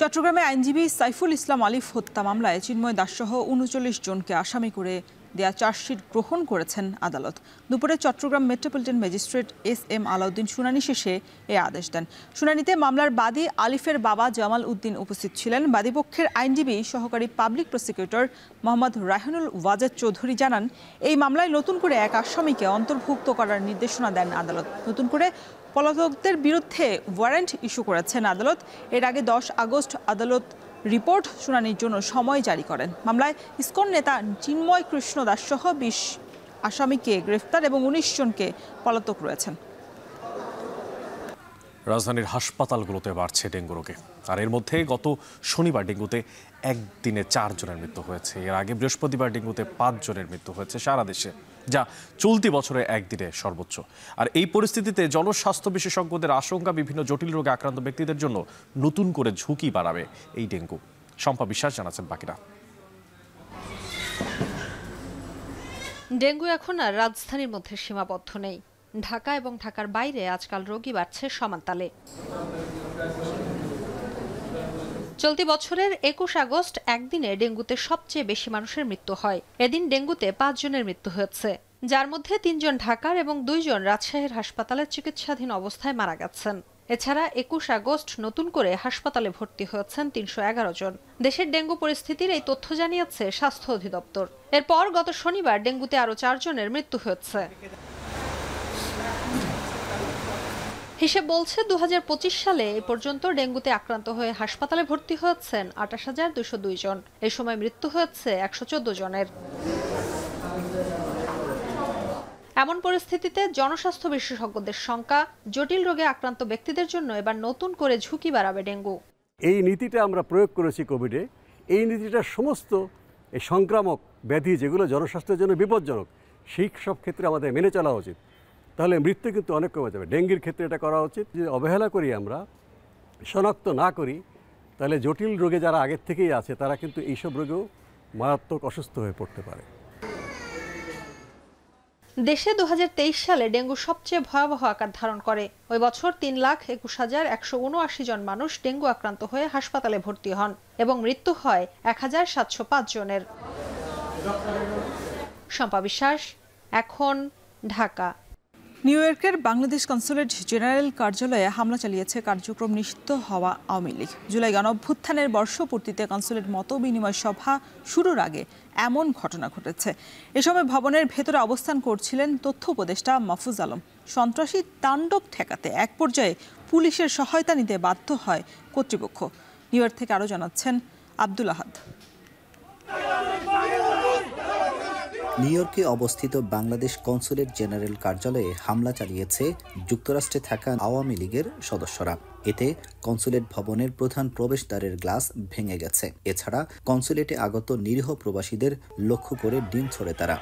চট্টগ্রামে আইনজীবী সাইফুল ইসলাম আলিফ হত্যা মামলায় চিন্ময় দাসসহ 39 জনকে আসামি করে দেয়া চার্জশিট গ্রহণ করেছেন আদালত। দুপুরে Chittagong metropolitan magistrate S M. Alauddin শুনানি শেষে এ আদেশ দেন। শুনানিতে মামলার বাদী আলিফের বাবা জামাল উদ্দিন উপস্থিত ছিলেন। বাদীপক্ষের আইনজীবী সহকারী পাবলিক প্রসিকিউটর মোহাম্মদ রায়হানুল ওয়াজেদ চৌধুরী জানান, এই মামলায় নতুন করে এক আসামিকে অন্তর্ভুক্ত করার নির্দেশনা দেন আদালত। নতুন করে পলাতকদের বিরুদ্ধে ওয়ারেন্ট ইস্যু করেছেন আদালত। এর আগে 10 আগস্ট আদালত রিপোর্ট শুনানির জন্য সময় জারি করেন। মামলায় ইসকন নেতা চিন্ময় কৃষ্ণ দাস সহ 20 আসামিকে গ্রেফতার এবং 19 জনকে পলাতক রয়েছেন। রাজধানীর হাসপাতালগুলোতে বাড়ছে ডেঙ্গু রোগে, আর এর মধ্যে গত শনিবার ডেঙ্গুতে একদিনে 4 জনের মৃত্যু হয়েছে। এর আগে বৃহস্পতিবার ডেঙ্গুতে 5 জনের মৃত্যু হয়েছে সারা দেশে, যা চলতি বছরে একদিনে সর্বোচ্চ। আর এই পরিস্থিতিতে জনস্বাস্থ্য বিশেষজ্ঞদের আশঙ্কা বিভিন্ন জটিল রোগে আক্রান্ত ব্যক্তিদের জন্য নতুন করে ঝুঁকি বাড়াবে এই ডেঙ্গু। শম্পা বিশ্বাস জানাচ্ছেন বাকিরা। ডেঙ্গু এখন আর রাজধানীর মধ্যে সীমাবদ্ধ নেই। ঢাকা এবং ঢাকার বাইরে আজকাল রোগী বাড়ছে সমান তালে। চলতি বছরের 21 আগস্ট একদিনে ডেঙ্গুতে সবচেয়ে বেশি মানুষের মৃত্যু হয়। এদিন ডেঙ্গুতে 5 জনের মৃত্যু হয়েছে, যার মধ্যে 3 জন ঢাকার এবং 2 জন রাজশাহীর হাসপাতালে চিকিৎসাধীন অবস্থায় মারা গেছেন। এছাড়া 21 আগস্ট নতুন করে হাসপাতালে ভর্তি হয়েছেন 311 জন। দেশের ডেঙ্গু পরিস্থিতির এই তথ্য জানিয়েছে স্বাস্থ্য অধিদপ্তর। এরপর গত শনিবার ডেঙ্গুতে আরও 4 জনের মৃত্যু হয়েছে। হিসেব বলছে 2025 সালে এ পর্যন্ত ডেঙ্গুতে আক্রান্ত হয়ে হাসপাতালে ভর্তি হয়েছেন 28,202 জন। এ সময় মৃত্যু হয়েছে 114 জনের। এমন পরিস্থিতিতে জনস্বাস্থ্য বিশেষজ্ঞদের শঙ্কা, জটিল রোগে আক্রান্ত ব্যক্তিদের জন্য এবার নতুন করে ঝুঁকি বাড়াবে ডেঙ্গু। এই নীতিটা আমরা প্রয়োগ করেছি কোভিডে। এই নীতিটা সমস্ত এই সংক্রামক ব্যাধি যেগুলো জনস্বাস্থ্যের জন্য বিপজ্জনক, সেই সব ক্ষেত্রে আমাদের মেনে চলা উচিত। তাহলে মৃত্যু কিন্তু অনেক কমে যাবে। ডেঙ্গির ক্ষেত্রে এটা করা উচিত। যদি অবহেলা করি, আমরা শনাক্ত না করি, তাহলে জটিল রোগে যারা আগের থেকেই আছে তারা কিন্তু এইসব রোগেও মারাত্মক অসুস্থ হয়ে পড়তে পারে। দেশে 2023 সালে ডেঙ্গু সবচেয়ে ভয়াবহ আকার ধারণ করে। ওই বছর 3,21,179 জন মানুষ ডেঙ্গু আক্রান্ত হয়ে হাসপাতালে ভর্তি হন এবং মৃত্যু হয় 1,705 জনের। শম্পা বিশ্বাস, এখন, ঢাকা। নিউ ইয়র্কের বাংলাদেশ কনসুলেট জেনারেল কার্যালয়ে হামলা চালিয়েছে কার্যক্রম নিষিদ্ধ হওয়া আওয়ামী লীগ। জুলাই গণঅভ্যুত্থানের বর্ষপূর্তিতে কনসুলেট মতবিনিময় সভা শুরুর আগে এমন ঘটনা ঘটেছে। এ সময় ভবনের ভেতরে অবস্থান করছিলেন তথ্য উপদেষ্টা মাহফুজ আলম। সন্ত্রাসী তাণ্ডব ঠেকাতে এক পর্যায়ে পুলিশের সহায়তা নিতে বাধ্য হয় কর্তৃপক্ষ। নিউ ইয়র্ক থেকে আরও জানাচ্ছেন আব্দুল আহাদ। নিউ ইয়র্কে অবস্থিত বাংলাদেশ কনসুলেট জেনারেল কার্যালয়ে হামলা চালিয়েছে যুক্তরাষ্ট্রে থাকা আওয়ামী লীগের সদস্যরা। এতে কনসুলেট ভবনের প্রধান প্রবেশদ্বারের গ্লাস ভেঙে গেছে। এছাড়া কনসুলেটে আগত নিরীহ প্রবাসীদের লক্ষ্য করে ডিম ছোড়ে তারা।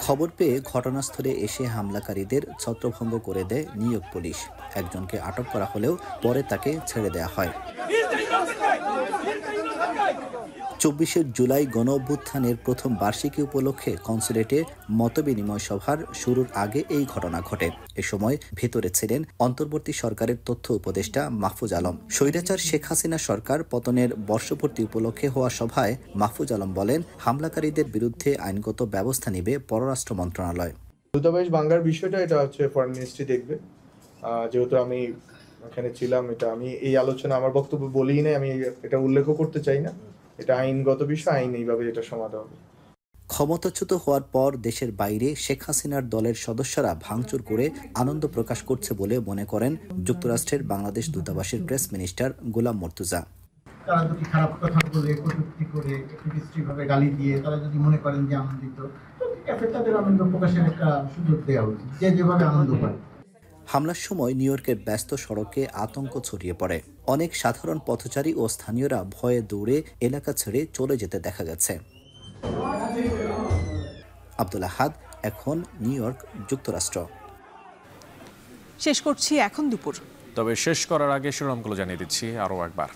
খবর পেয়ে ঘটনাস্থলে এসে হামলাকারীদের ছত্রভঙ্গ করে দেয় নিউ ইয়র্ক পুলিশ। একজনকে আটক করা হলেও পরে তাকে ছেড়ে দেওয়া হয়। 24শে জুলাই গণঅভ্যুত্থানের প্রথম বার্ষিকী উপলক্ষে কনসুলেটে মতবিনিময় সভার শুরুর আগে এই ঘটনা ঘটে। এ সময় ভেতরে ছিলেন অন্তর্বর্তী সরকারের তথ্য উপদেষ্টা মাহফুজ আলম। স্বৈরাচার শেখ হাসিনা সরকার পতনের বর্ষপূর্তি উপলক্ষে হওয়া সভায় মাহফুজ আলম বলেন, হামলাকারীদের বিরুদ্ধে আইনগত ব্যবস্থা নেবে পররাষ্ট্র মন্ত্রণালয়। দূতাবাস ভাঙার বিষয়টা এটা হচ্ছে ফরেন মিনিস্ট্রি দেখবে। যেহেতু আমি এখানে ছিলাম, এটা আমি এই আলোচনা আমার বক্তব্য বলিই না, আমি এটা উল্লেখও করতে চাই না। এটা আইনগত বিষয়, আইন এইভাবে এটা সমাধান হবে। ক্ষমতাচ্যুত হওয়ার পর দেশের বাইরে শেখ হাসিনার দলের সদস্যরা ভাঙচুর করে আনন্দ প্রকাশ করছে বলে মনে করেন যুক্তরাষ্ট্রের বাংলাদেশ দূতাবাসের প্রেস মিনিস্টার গোলাম মর্তুজা। তারা যদি খারাপ কথা বলে, কটূক্তি করে, বিশ্রীভাবে গালি দিয়ে তারা যদি মনে করেন যে আনন্দিত, তাদের আনন্দ প্রকাশের একটা সুযোগ দেওয়া উচিত, যে যেভাবে আনন্দ পায়। হামলার সময় নিউ ইয়র্কের ব্যস্ত সড়কে আতঙ্ক ছড়িয়ে পড়ে। অনেক সাধারণ পথচারী ও স্থানীয়রা ভয়ে দৌড়ে এলাকা ছেড়ে চলে যেতে দেখা গেছে। আব্দুল আহাদ, এখন নিউ ইয়র্ক, যুক্তরাষ্ট্র। শেষ করছি এখন দুপুর। তবে শেষ করার আগে শিরোনামগুলো জানিয়ে দিচ্ছি আরও একবার।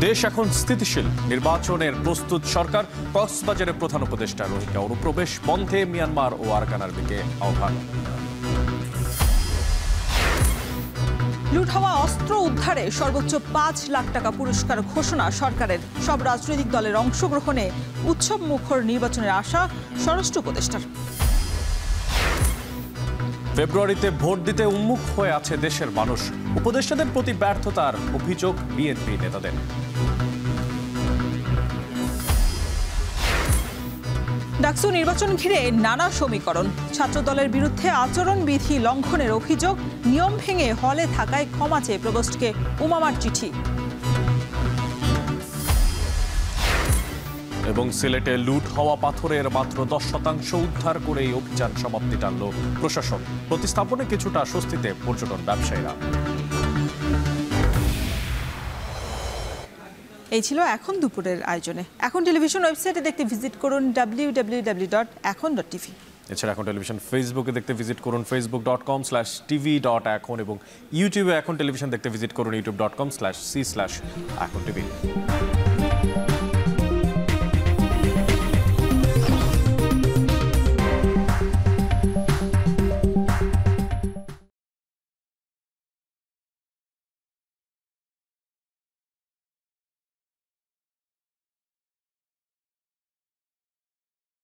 দেশ এখন স্থিতিশীল, নির্বাচনের প্রস্তুত সরকার। কক্সবাজারের প্রধান উপদেষ্টা রোহিঙ্গা অনুপ্রবেশ বন্ধে মিয়ানমার ও আরাকানের দিকে আহ্বান। লুট হওয়া অস্ত্র উদ্ধারে সর্বোচ্চ 5 লাখ টাকা পুরস্কার ঘোষণা সরকারের। সব রাজনৈতিক দলের অংশগ্রহণে উৎসব মুখর নির্বাচনের আশা স্বরাষ্ট্র উপদেষ্টার। ফেব্রুয়ারিতে ভোট দিতে উন্মুখ হয়ে আছে দেশের মানুষ। উপদেষ্টাদের প্রতি ব্যর্থতার অভিযোগ বিএনপি নেতাদের। ডাকসু নির্বাচন ঘিরে নানা সমীকরণ। ছাত্রদলের বিরুদ্ধে আচরণবিধি লঙ্ঘনের অভিযোগ, নিয়ম ভেঙে হলে থাকায় ক্ষমা চেয়ে প্রভোস্টকে উমামার চিঠি। এবং সিলেটে লুট হওয়া পাথরের মাত্র 10% উদ্ধার করে এই অভিযান সমাপ্তি টানল প্রশাসন। প্রতিস্থাপনে কিছুটা স্বস্তিতে পর্যটন ব্যবসায়ীরা। এই ছিল এখন দুপুরের আয়োজনে। এখন টেলিভিশন ওয়েবসাইটে দেখতে ভিজিট করুন www.ekon.tv। এছাড়া এখন টেলিভিশন ফেসবুকে দেখতে ভিজিট করুন facebook.com/tv.ekon এবং ইউটিউবে এখন টেলিভিশন দেখতে ভিজিট করুন youtube.com/c/ekontv।